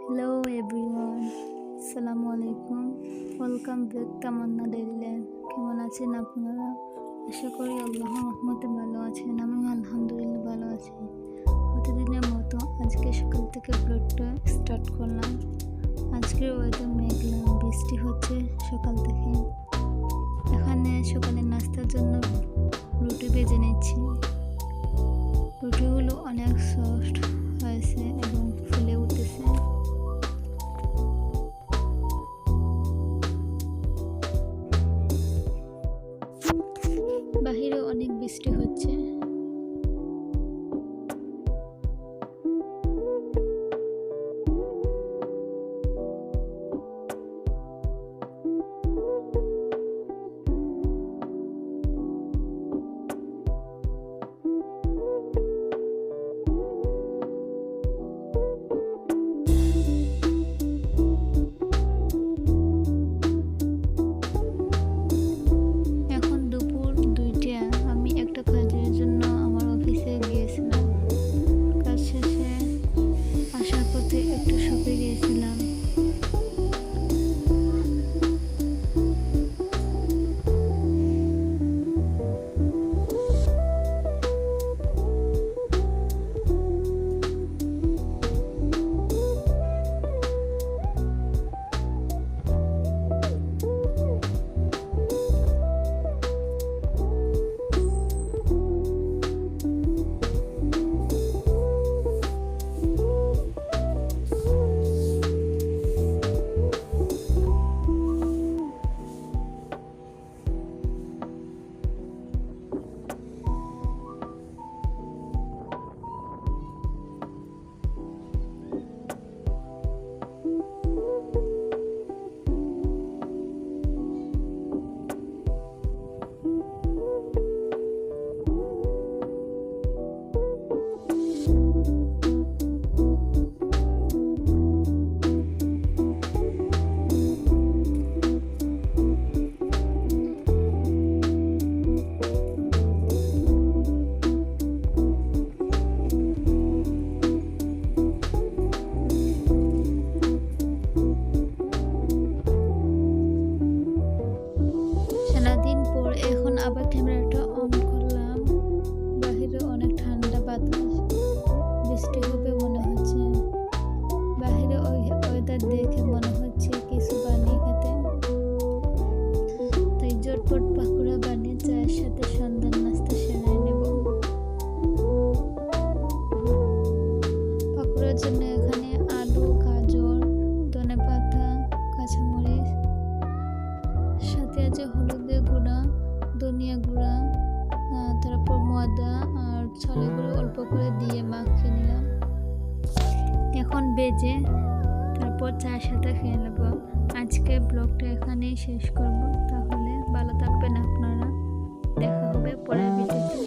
Hello everyone, আসসালামু আলাইকুম। Welcome back তামান্না daily life. কেমন আছেন আপনারা? আশা করি আল্লাহর রহমতে ভালো আছেন। আমি আলহামদুলিল্লাহ ভালো আছি। প্রতিদিনের মতো আজকে সকাল থেকে ব্লগটা স্টার্ট করলাম। আজকের ওয়েদার মেঘলা, বৃষ্টি হচ্ছে সকাল থেকে। এখানে সকালে নাস্তার জন্য রুটি ভেজে নিচ্ছি। রুটিগুলো অনেক সফট হয়েছে এবং ফুলে উঠেছে। বাহিরে অনেক বৃষ্টি হচ্ছে। এখন দুপুর 2টা। আমি একটা কাজের জন্য আমার অফিসে গিয়েছিলাম। কাজ শেষে আসার পথে একটু শপে গিয়েছিলাম। সারাদিন পর এখন আবার ক্যামেরাটা অন করলাম। বাহিরে অনেক ঠান্ডা বাতাস, বৃষ্টি হবে মনে হচ্ছে। বাহিরে ওয়েদার দেখে মনে হচ্ছে কিছু বানিয়ে খেতে। তাই ঝটপট পাকোড়া বানিয়ে চায়ের সাথে সন্ধ্যার নাস্তা সেরে নেব। পাকোড়ার জন্য এখানে আলু, গাজর, ধনেপাতা, কাঁচামরিচ, সাথে আছে হলুদের গুঁড়া, ধনিয়া গুঁড়া, তারপর ময়দা আর ছোলা গুঁড়ো অল্প করে দিয়ে মাখিয়ে নিলাম। এখন বেজে তারপর চায়ের সাথে খেয়ে নেব। আজকে ব্লগটা এখানেই শেষ করব। তাহলে ভালো থাকবেন আপনারা। দেখা হবে পরের ভিডিওতে।